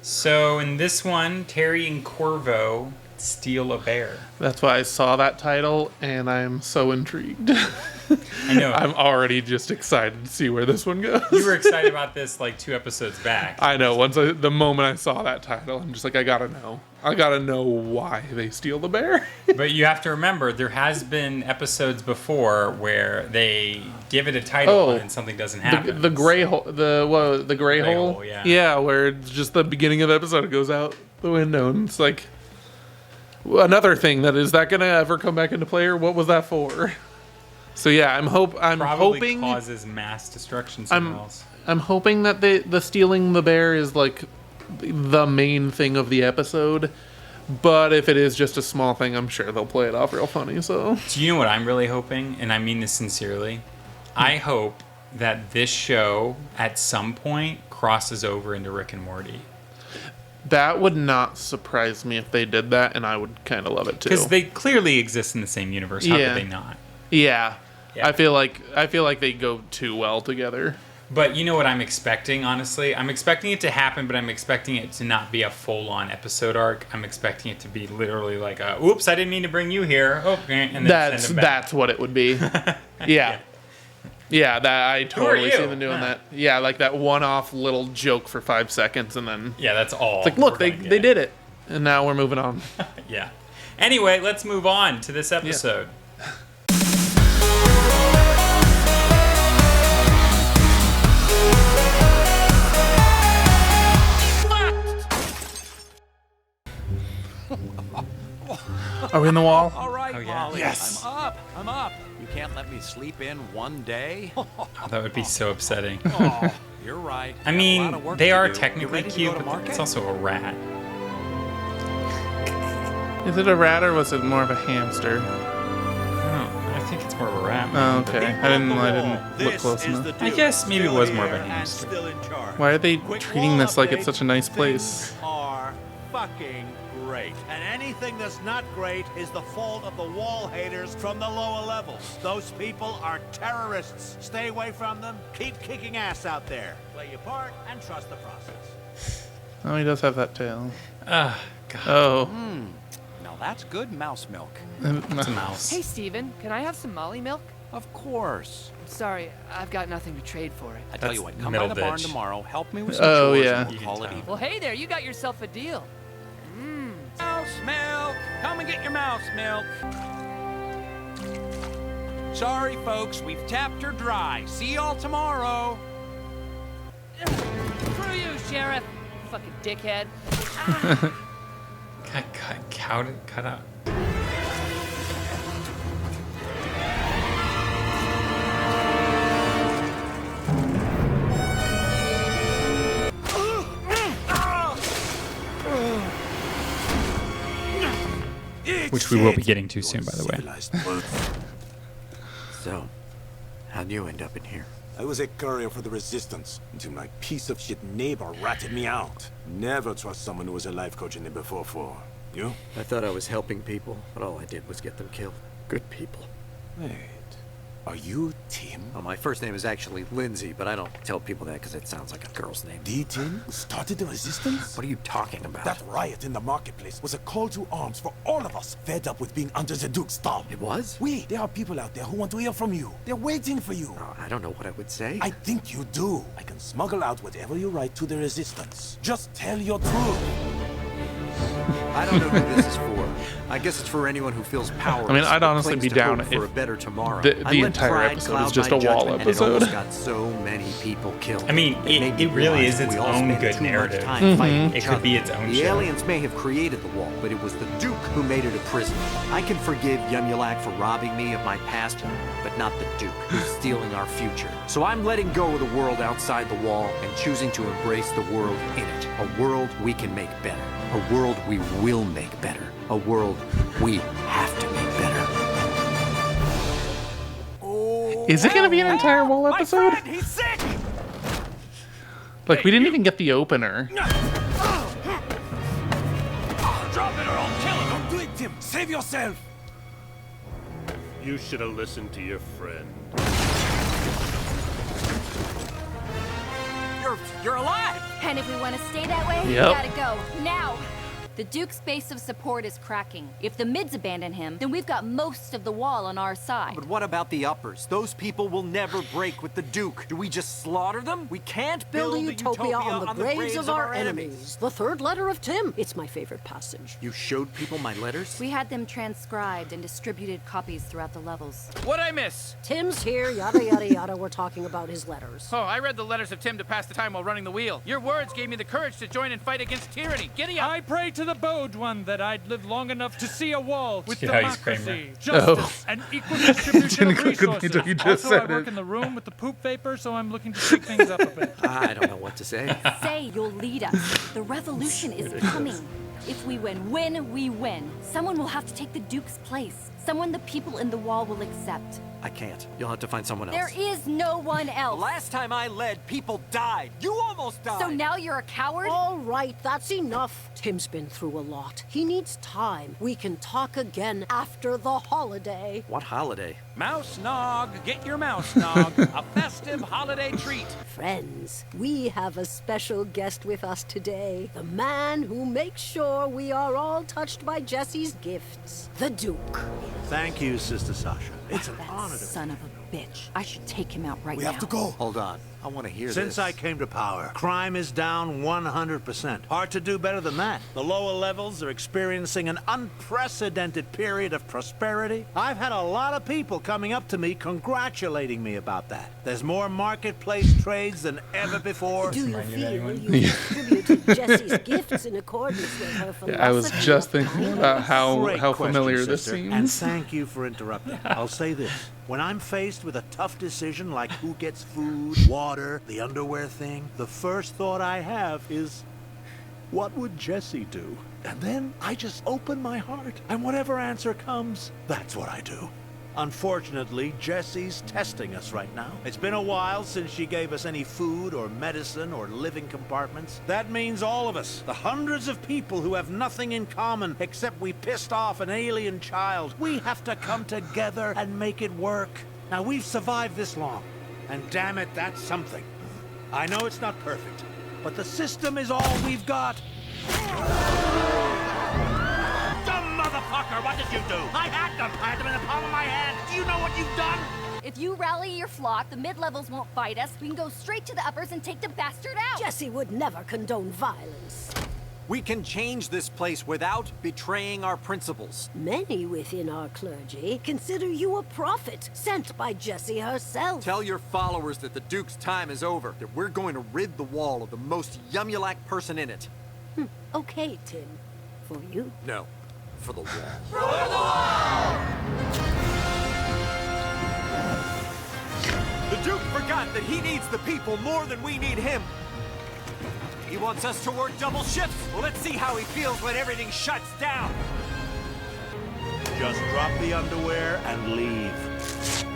So in this one, Terry and Korvo steal a bear. That's why I saw that title, and I'm so intrigued. I know. I'm already just excited to see where this one goes. You were excited about this like 2 episodes back. I know. The moment I saw that title, I'm just like, I gotta know. I gotta know why they steal the bear. But you have to remember, there has been episodes before where they give it a title and something doesn't happen. The gray hole. The gray hole. Yeah. Yeah, where it's just the beginning of the episode, it goes out the window, and it's like another thing that is that gonna ever come back into play, or what was that for? So yeah, I'm Probably hoping causes mass destruction somewhere else. I'm hoping that the stealing the bear is like the main thing of the episode. But if it is just a small thing, I'm sure they'll play it off real funny. So do you know what I'm really hoping? And I mean this sincerely. I hope that this show at some point crosses over into Rick and Morty. That would not surprise me if they did that, and I would kind of love it too. Because they clearly exist in the same universe. How could they not? Yeah. I feel like they go too well together. But you know what I'm expecting, honestly? I'm expecting it to happen, but I'm expecting it to not be a full-on episode arc. I'm expecting it to be literally like, oops, I didn't mean to bring you here. Okay, and then send them back. That's what it would be. Yeah. Yeah, that I totally see them doing that. Yeah, like that one-off little joke for 5 seconds, and then that's all. It's like, look, they did it, and now we're moving on. Yeah. Anyway, let's move on to this episode. Yeah. Are we in the wall? All right, Molly. Yes. I'm up. You can't let me sleep in one day? That would be so upsetting. Oh, you're right. I mean, they are technically cute, but it's also a rat. Is it a rat, or was it more of a hamster? I think it's more of a rat. Oh, okay. I didn't look close enough. I guess maybe it was more of a hamster. Why are they treating this like it's such a nice place? Are fucking great. And anything that's not great is the fault of the wall haters from the lower levels. Those people are terrorists. Stay away from them. Keep kicking ass out there. Play your part and trust the process. Oh, he does have that tail. God. Oh. Now that's good mouse milk. It's a mouse. Hey, Steven, can I have some Molly milk? Of course. Sorry, I've got nothing to trade for it. I tell you what, come by the barn tomorrow, help me with some chores, and we'll call it even. Well, hey there, you got yourself a deal. Mouse milk! Come and get your mouse milk. Sorry, folks, we've tapped her dry. See y'all tomorrow. Screw you, Sheriff. Fucking dickhead. Cut out. Which we will be getting to soon, by the way. So, how'd you end up in here? I was a courier for the Resistance until my piece of shit neighbor ratted me out. Never trust someone who was a life coach in the before for. You? I thought I was helping people, but all I did was get them killed. Good people. Wait. Are you Tim? Oh, my first name is actually Lindsay, but I don't tell people that because it sounds like a girl's name. The Tim who started the Resistance? What are you talking about? That riot in the marketplace was a call to arms for all of us, fed up with being under the Duke's thumb. It was? There are people out there who want to hear from you. They're waiting for you. Oh, I don't know what I would say. I think you do. I can smuggle out whatever you write to the Resistance. Just tell your truth. I don't know who this is for. I guess it's for anyone who feels powerless. I mean, I'd honestly be down for a better tomorrow. The entire episode is just a wall episode. And it got so many people killed. I mean, it really is its own good narrative. It could be its own show. The aliens may have created the wall, but it was the Duke who made it a prison. I can forgive Yumulak for robbing me of my past, but not the Duke, who's stealing our future. So I'm letting go of the world outside the wall and choosing to embrace the world in it. A world we can make better. A world we will make better. A world we have to make better. Is it going to be an entire wall episode? My friend, he's sick! Like, we didn't even get the opener. Drop it or I'll kill him! Don't do it, Tim! Save yourself! You should have listened to your friend. you're alive! And if we want to stay that way, we Yep. gotta go. Now! The Duke's base of support is cracking. If the mids abandon him, then we've got most of the wall on our side. But what about the uppers? Those people will never break with the Duke. Do we just slaughter them? We can't Build a utopia on the graves of our enemies. The third letter of Tim. It's my favorite passage. You showed people my letters? We had them transcribed and distributed copies throughout the levels. What'd I miss? Tim's here, yada yada yada. We're talking about his letters. Oh, I read the letters of Tim to pass the time while running the wheel. Your words gave me the courage to join and fight against tyranny. Giddy up! I pray to the bowed one that I'd live long enough to see a wall with Yeah, he's democracy, Kramer. justice, and equal distribution of Didn't click with me resources. till you just Also, I said work it. in the room with the poop vapor, so I'm looking to shake things up a bit. I don't know what to say. Say you'll lead us. The revolution is coming. If we win, we win. Someone will have to take the Duke's place. Someone the people in the wall will accept. I can't. You'll have to find someone else. There is no one The else. last time I led, people died. You almost died. So now you're a coward? All right, that's enough. Tim's been through a lot. He needs time. We can talk again after the holiday. What holiday? Mouse Nog, get your Mouse Nog. A festive holiday treat. Friends, we have a special guest with us today. The man who makes sure we are all touched by Jesse's gifts. The Duke. Thank you, Sister Sasha. It's an That honor to son of a bitch. I should take him out right We now. have to go. Hold on. I want to hear this. Since I came to power, crime is down 100%. Hard to do better than that. The lower levels are experiencing an unprecedented period of prosperity. I've had a lot of people coming up to me congratulating me about that. There's more marketplace trades than ever before. Do you Remind you of feel anyone? you distributed Jesse's gifts in accordance with her philosophy? I was just thinking about how Great familiar question, this sister, seems. And thank you for interrupting. I'll say this. When I'm faced with a tough decision like who gets food, water, the underwear thing, the first thought I have is, what would Jesse do? And then I just open my heart, and whatever answer comes, that's what I do. Unfortunately, Jesse's testing us right now. It's been a while since she gave us any food or medicine or living compartments. That means all of us, the hundreds of people who have nothing in common except we pissed off an alien child, we have to come together and make it work. Now, we've survived this long, and damn it, that's something. I know it's not perfect, but the system is all we've got. Dumb motherfucker, what did you do? I had them. I had them in the palm of my hand. Do you know what you've done? If you rally your flock, the mid-levels won't fight us. We can go straight to the uppers and take the bastard out. Jesse would never condone violence. We can change this place without betraying our principles. Many within our clergy consider you a prophet sent by Jessie herself. Tell your followers that the Duke's time is over, that we're going to rid the wall of the most Yumulak person in it. Okay, Tim. For you. No, for the wall. The Duke forgot that he needs the people more than we need him. He wants us to work double shifts. Well, let's see how he feels when everything shuts down. Just drop the underwear and leave.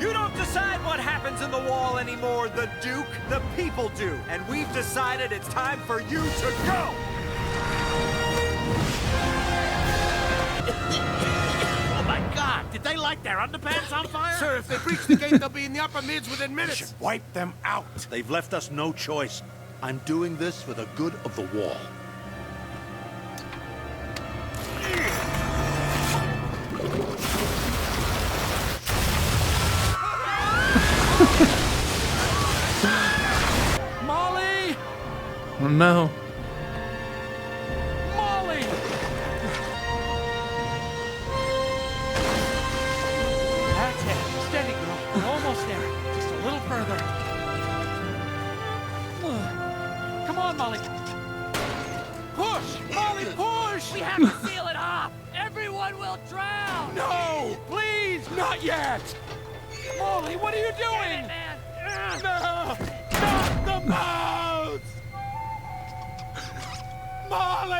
You don't decide what happens in the wall anymore, the Duke. The people do. And we've decided it's time for you to go. Oh my God! Did they light their underpants on fire? Sir, if they breach the gate, they'll be in the upper mids within minutes. Wipe them out. They've left us no choice. I'm doing this for the good of the wall. Molly! Oh, no. Molly! That's it. Steady, girl. We're almost there. Just a little further. Come on, Molly. Push! Molly, push! We have to seal it off. Everyone will drown. No! Please! Not yet! Molly, what are you doing? Get it, man. No! Not the mouse! Molly!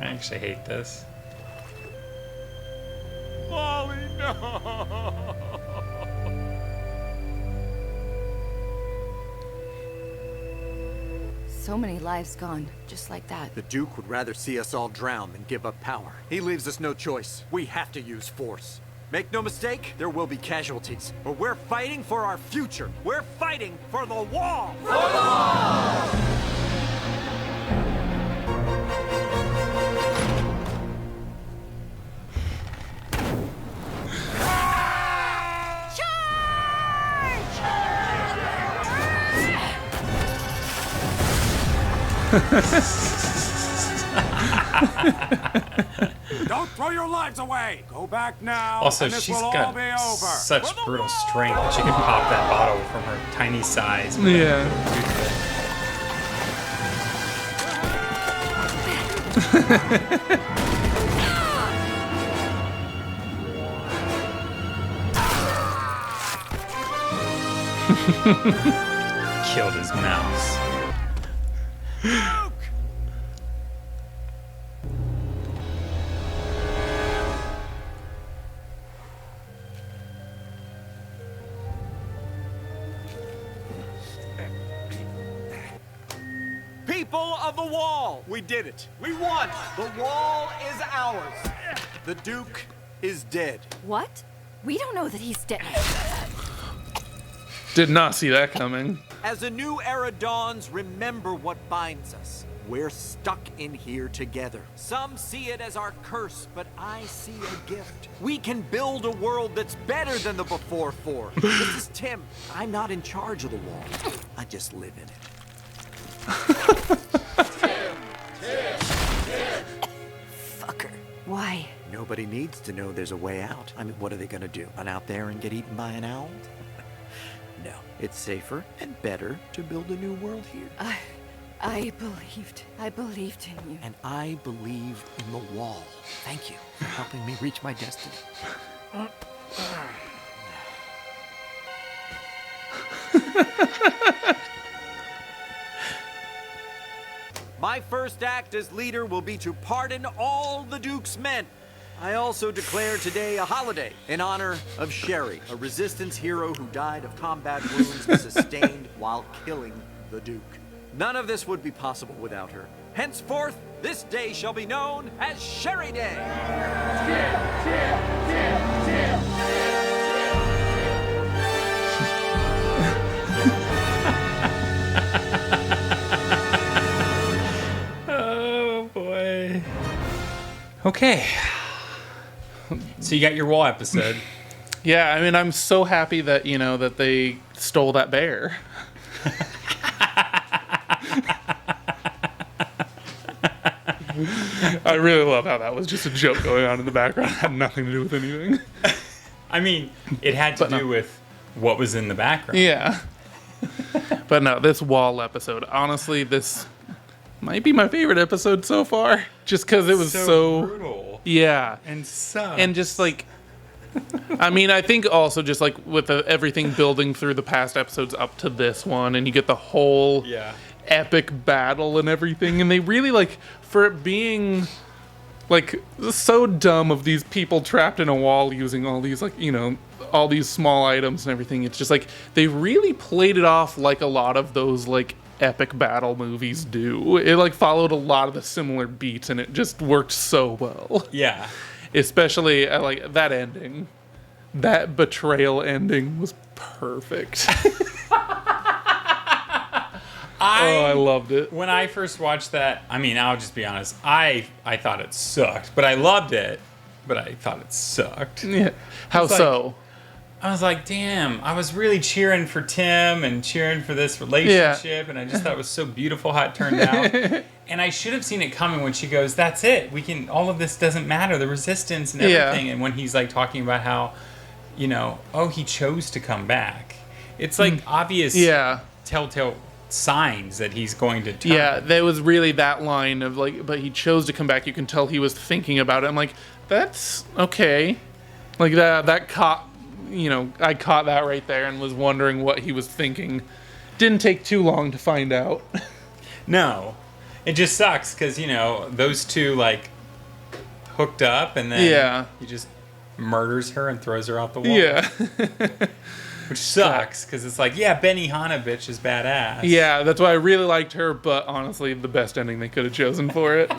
I actually hate this. Molly, no! So many lives gone, just like that. The Duke would rather see us all drown than give up power. He leaves us no choice. We have to use force. Make no mistake, there will be casualties. But we're fighting for our future. We're fighting for the wall! For the wall! Don't throw your lives away! Go back now, Also, and this she's will all got be over. such brutal strength that she can pop that bottle from her tiny size. Yeah. Killed his mouse. People of the wall! We did it. We won! The wall is ours. The Duke is dead. What? We don't know that he's dead. Did not see that coming. As a new era dawns, remember what binds us. We're stuck in here together. Some see it as our curse, but I see a gift. We can build a world that's better than the before four. This is Tim. I'm not in charge of the wall. I just live in it. Fucker. Why? Nobody needs to know there's a way out. I mean, what are they gonna do? Run out there and get eaten by an owl? No, it's safer and better to build a new world here. I believed in you. And I believe in the wall. Thank you for helping me reach my destiny. My first act as leader will be to pardon all the Duke's men. I also declare today a holiday in honor of Sherry, a resistance hero who died of combat wounds sustained while killing the Duke. None of this would be possible without her. Henceforth, this day shall be known as Sherry Day. Oh boy. Okay. So you got your wall episode. Yeah, I mean, I'm so happy that, you know, that they stole that bear. I really love how that was just a joke going on in the background. It had nothing to do with anything. I mean, it had to do with what was in the background. Yeah. But no, this wall episode, honestly, this might be my favorite episode so far. Just because it was so brutal. Yeah. And sucks. And just like, I mean, I think also just like with everything building through the past episodes up to this one, and you get the whole epic battle and everything, and they really like, for it being like so dumb of these people trapped in a wall using all these like, you know, all these small items and everything, it's just like they really played it off like a lot of those like epic battle movies do. It like followed a lot of the similar beats, and it just worked so well. Yeah. Especially like that ending. That betrayal ending was perfect. I loved it. When I first watched that, I mean, I'll just be honest, I thought it sucked, but I loved it, but I thought it sucked. Yeah. How so? I was like, damn, I was really cheering for Tim and cheering for this relationship, and I just thought it was so beautiful how it turned out. And I should have seen it coming when she goes, that's it. We can, all of this doesn't matter, the resistance and everything. Yeah. And when he's like talking about how, you know, oh, he chose to come back. It's like obvious telltale signs that he's going to turn. Yeah, there was really that line of like, but he chose to come back. You can tell he was thinking about it. I'm like, that's okay. Like that caught, you know, I caught that right there and was wondering what he was thinking. Didn't take too long to find out. No. It just sucks because, you know, those two, like, hooked up, and then he just murders her and throws her out the wall. Yeah. Which sucks because it's like, yeah, Benihana bitch is badass. Yeah, that's why I really liked her, but honestly, the best ending they could have chosen for it.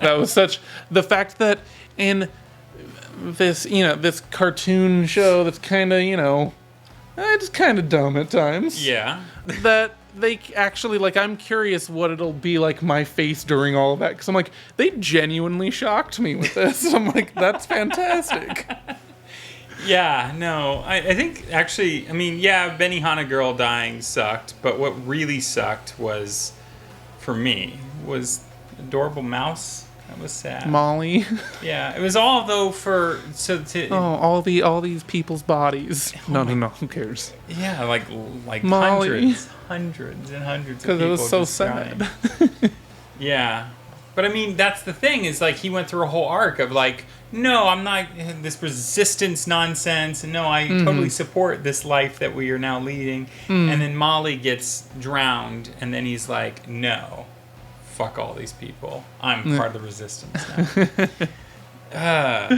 That was such... The fact that... And this cartoon show that's kind of, it's kind of dumb at times. Yeah. That they actually, like, I'm curious what it'll be like my face during all of that. Because I'm like, they genuinely shocked me with this. I'm like, that's fantastic. Yeah, no. I think, actually, I mean, yeah, Benihana girl dying sucked. But what really sucked was, for me, was Adorable Mouse. That was sad. Molly. Yeah, it was all though all these people's bodies. No, who cares? Yeah, like Molly. hundreds and hundreds of people. Because it was so just sad. dying. Yeah, but I mean that's the thing is like he went through a whole arc of like, no, I'm not this resistance nonsense, and no, I totally support this life that we are now leading. And then Molly gets drowned, and then he's like, no. Fuck all these people. I'm part of the resistance now.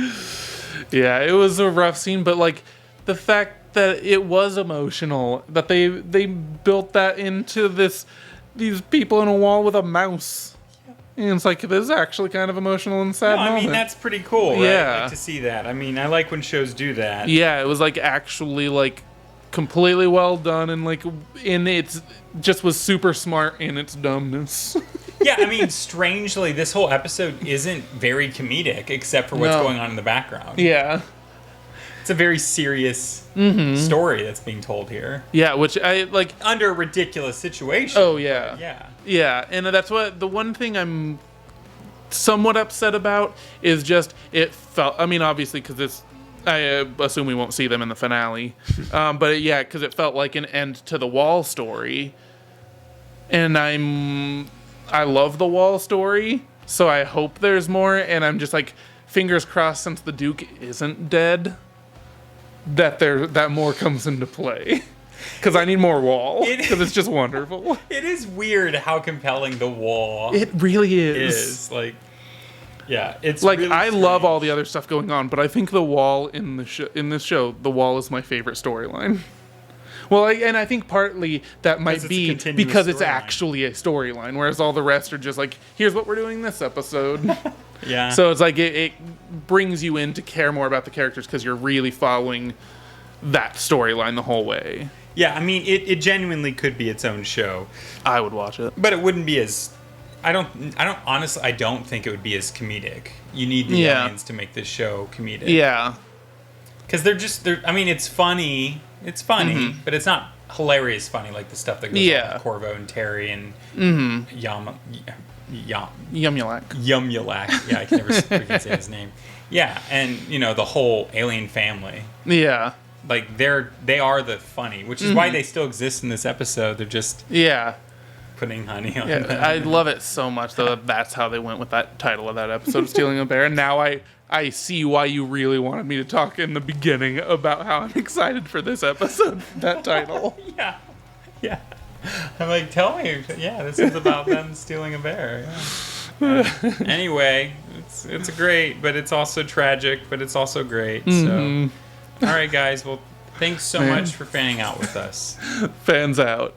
Yeah, it was a rough scene, but like the fact that it was emotional, that they built that into these people in a wall with a mouse. And it's like, this is actually kind of emotional and sad moment. I mean, that's pretty cool, right? Yeah. Like, to see that. I mean, I like when shows do that. Yeah, it was like actually like completely well done, and like just was super smart in its dumbness. Yeah, I mean, strangely, this whole episode isn't very comedic, except for what's going on in the background. Yeah. It's a very serious story that's being told here. Yeah, which I like... Under a ridiculous situation. Oh, yeah. Yeah. Yeah, and that's what... The one thing I'm somewhat upset about is just it felt... I mean, obviously, because this... I assume we won't see them in the finale. But yeah, because it felt like an end to the Wall story. And I love the Wall story, so I hope there's more, and I'm just like, fingers crossed since the Duke isn't dead, that more comes into play. Because I need more Wall, because it's just wonderful. It is weird how compelling the Wall It really is. Like, yeah, it's like, really I strange. love all the other stuff going on, but I think the Wall in this show, the Wall is my favorite storyline. Well, and I think partly that might be because it's actually a storyline, whereas all the rest are just like, here's what we're doing this episode. Yeah. So it's like it brings you in to care more about the characters because you're really following that storyline the whole way. Yeah, I mean, it genuinely could be its own show. I would watch it. But it wouldn't be as... I don't think it would be as comedic. You need the aliens to make this show comedic. Yeah. Because I mean, it's funny. It's funny, but it's not hilarious funny like the stuff that goes on with Korvo and Terry and Yumulak. Yeah, I can never freaking say his name. Yeah, and the whole alien family. Yeah. Like they are the funny, which is why they still exist in this episode. They're just putting honey on them. I love it so much though. That's how they went with that title of that episode of Stealing a Bear. And now I see why you really wanted me to talk in the beginning about how I'm excited for this episode, that title. Yeah. I'm like, tell me. Yeah, this is about them stealing a bear. Yeah. Anyway, it's great, but it's also tragic, but it's also great. So, all right, guys. Well, thanks so much for fanning out with us. Fans out.